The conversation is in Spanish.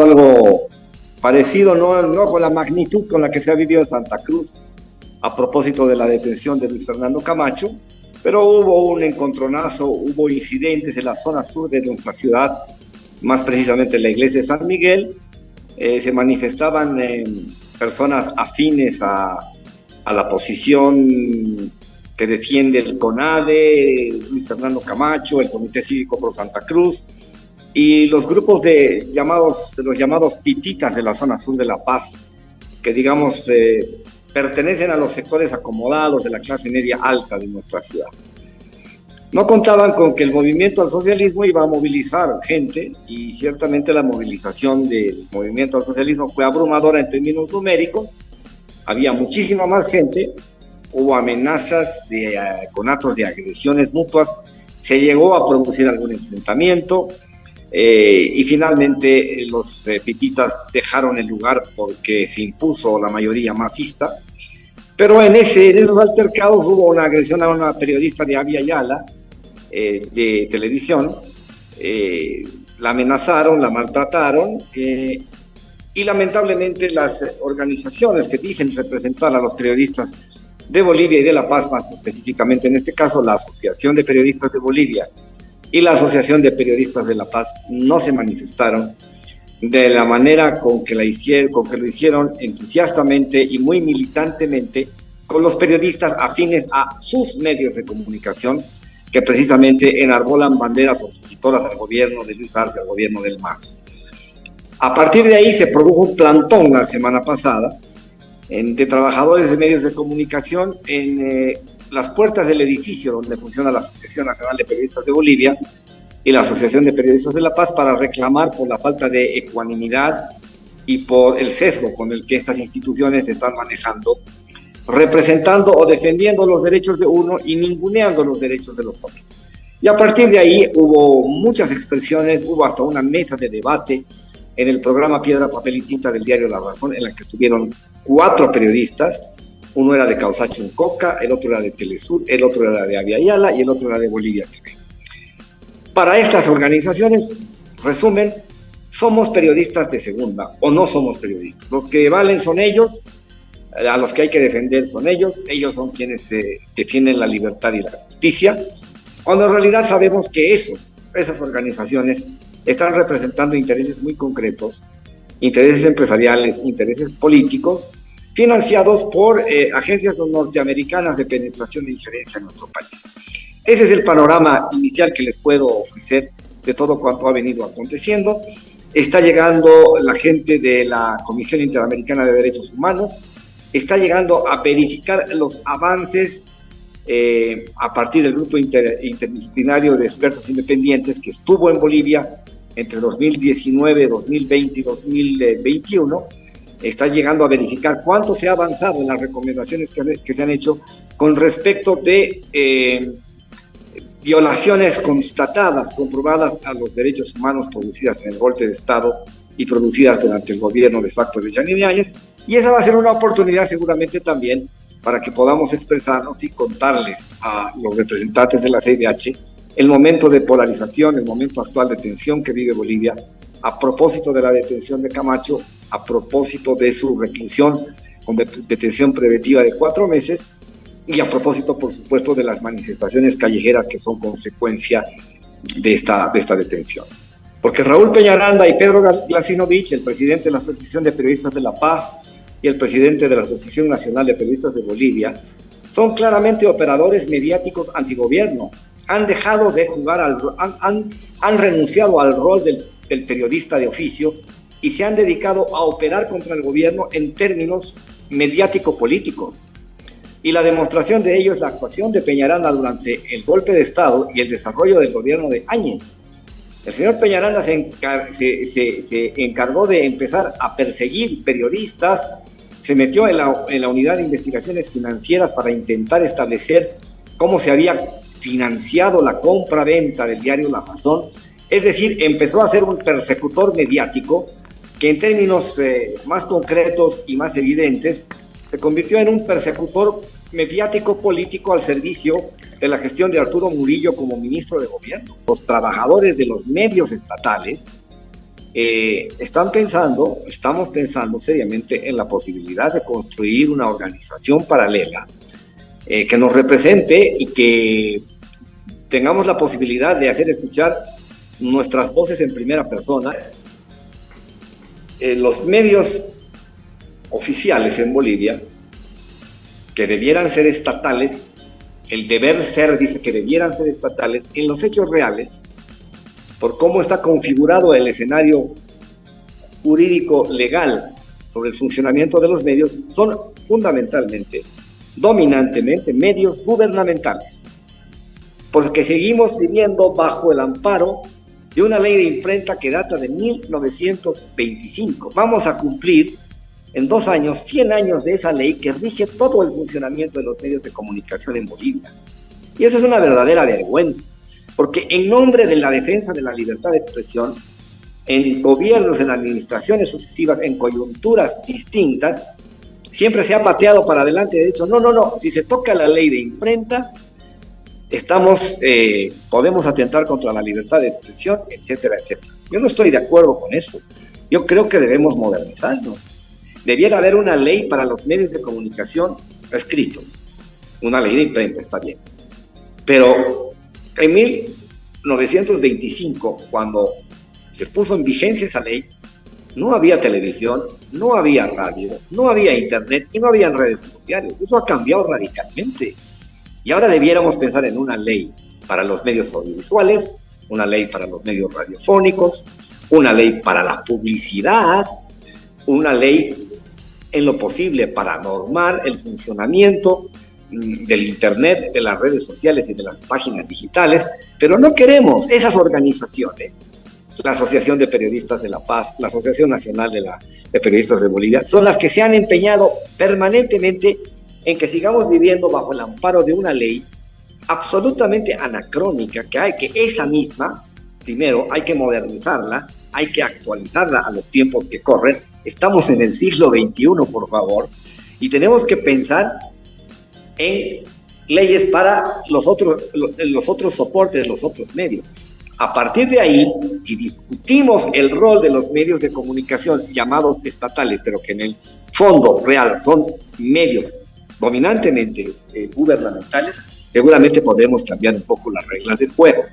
algo parecido, no con la magnitud con la que se ha vivido en Santa Cruz, a propósito de la detención de Luis Fernando Camacho, pero hubo un encontronazo, hubo incidentes en la zona sur de nuestra ciudad, más precisamente en la iglesia de San Miguel. Se manifestaban personas afines a la posición que defiende el CONADE, Luis Fernando Camacho, el Comité Cívico Pro Santa Cruz, y los grupos de los llamados pititas de la zona sur de La Paz, que digamos pertenecen a los sectores acomodados de la clase media alta de nuestra ciudad. No contaban con que el movimiento al socialismo iba a movilizar gente, y ciertamente la movilización del movimiento al socialismo fue abrumadora en términos numéricos. Había muchísima más gente, hubo amenazas con actos de agresiones mutuas, se llegó a producir algún enfrentamiento, y finalmente los pititas dejaron el lugar porque se impuso la mayoría masista. Pero en esos altercados hubo una agresión a una periodista de Avia Yala, de televisión. La amenazaron, la maltrataron, y lamentablemente las organizaciones que dicen representar a los periodistas de Bolivia y de La Paz, más específicamente en este caso la Asociación de Periodistas de Bolivia y la Asociación de Periodistas de La Paz, no se manifestaron de la manera con que lo hicieron entusiastamente y muy militantemente con los periodistas afines a sus medios de comunicación, que precisamente enarbolan banderas opositoras al gobierno de Luis Arce, al gobierno del MAS. A partir de ahí se produjo un plantón la semana pasada de trabajadores de medios de comunicación en las puertas del edificio donde funciona la Asociación Nacional de Periodistas de Bolivia y la Asociación de Periodistas de La Paz, para reclamar por la falta de ecuanimidad y por el sesgo con el que estas instituciones están manejando, representando o defendiendo los derechos de uno y ninguneando los derechos de los otros. Y a partir de ahí hubo muchas expresiones, hubo hasta una mesa de debate en el programa Piedra, Papel y Tinta del diario La Razón, en la que estuvieron 4 periodistas. Uno era de Causacho-Uncoca, el otro era de Telesur, el otro era de Avia Yala y el otro era de Bolivia TV. Para estas organizaciones, resumen, somos periodistas de segunda o no somos periodistas. Los que valen son ellos, a los que hay que defender son ellos son quienes defienden la libertad y la justicia, cuando en realidad sabemos que esas organizaciones están representando intereses muy concretos, intereses empresariales, intereses políticos, financiados por agencias norteamericanas de penetración e injerencia en nuestro país. Ese es el panorama inicial que les puedo ofrecer de todo cuanto ha venido aconteciendo. Está llegando la gente de la Comisión Interamericana de Derechos Humanos, está llegando a verificar los avances a partir del grupo interdisciplinario de expertos independientes que estuvo en Bolivia entre 2019, 2020 y 2021. Está llegando a verificar cuánto se ha avanzado en las recomendaciones que se han hecho con respecto de violaciones constatadas, comprobadas a los derechos humanos producidas en el golpe de Estado y producidas durante el gobierno de facto de Yanine Áñez. Y esa va a ser una oportunidad seguramente también para que podamos expresarnos y contarles a los representantes de la CIDH el momento de polarización, el momento actual de tensión que vive Bolivia, a propósito de la detención de Camacho, a propósito de su reclusión con detención preventiva de 4 meses, y a propósito, por supuesto, de las manifestaciones callejeras que son consecuencia de esta detención. Porque Raúl Peñaranda y Pedro Glasinovich, el presidente de la Asociación de Periodistas de La Paz y el presidente de la Asociación Nacional de Periodistas de Bolivia, son claramente operadores mediáticos antigobierno. Han dejado de jugar, han renunciado al rol del periodista de oficio y se han dedicado a operar contra el gobierno en términos mediático-políticos. Y la demostración de ello es la actuación de Peñaranda durante el golpe de Estado y el desarrollo del gobierno de Áñez. El señor Peñaranda se encargó de empezar a perseguir periodistas, se metió en la unidad de investigaciones financieras para intentar establecer cómo se había financiado la compra-venta del diario La Razón. Es decir, empezó a ser un persecutor mediático que en términos más concretos y más evidentes se convirtió en un persecutor mediático político al servicio de la gestión de Arturo Murillo como ministro de gobierno. Los trabajadores de los medios estatales estamos pensando seriamente en la posibilidad de construir una organización paralela que nos represente y que tengamos la posibilidad de hacer escuchar nuestras voces en primera persona. Los medios oficiales en Bolivia, que debieran ser estatales, el deber ser dice que debieran ser estatales, en los hechos reales, por cómo está configurado el escenario jurídico legal sobre el funcionamiento de los medios, son fundamentalmente, dominantemente, medios gubernamentales, porque seguimos viviendo bajo el amparo de una ley de imprenta que data de 1925. Vamos a cumplir en 2 años 100 años de esa ley que rige todo el funcionamiento de los medios de comunicación en Bolivia. Y eso es una verdadera vergüenza, porque en nombre de la defensa de la libertad de expresión, en gobiernos, en administraciones sucesivas, en coyunturas distintas, siempre se ha pateado para adelante y ha dicho, no, si se toca la ley de imprenta, podemos atentar contra la libertad de expresión, etcétera, etcétera. Yo no estoy de acuerdo con eso. Yo creo que debemos modernizarnos. Debiera haber una ley para los medios de comunicación escritos. Una ley de imprenta, está bien. Pero en 1925, cuando se puso en vigencia esa ley, no había televisión, no había radio, no había internet y no había redes sociales. Eso ha cambiado radicalmente. Y ahora debiéramos pensar en una ley para los medios audiovisuales, una ley para los medios radiofónicos, una ley para la publicidad, una ley en lo posible para normar el funcionamiento del internet, de las redes sociales y de las páginas digitales, pero no queremos esas organizaciones. La Asociación de Periodistas de La Paz, la Asociación Nacional de Periodistas de Bolivia, son las que se han empeñado permanentemente en que sigamos viviendo bajo el amparo de una ley absolutamente anacrónica, que esa misma, primero, hay que modernizarla, hay que actualizarla a los tiempos que corren. Estamos en el siglo XXI, por favor, y tenemos que pensar en leyes para los otros soportes, los otros medios. A partir de ahí, si discutimos el rol de los medios de comunicación llamados estatales, pero que en el fondo real son medios dominantemente gubernamentales, seguramente podremos cambiar un poco las reglas del juego.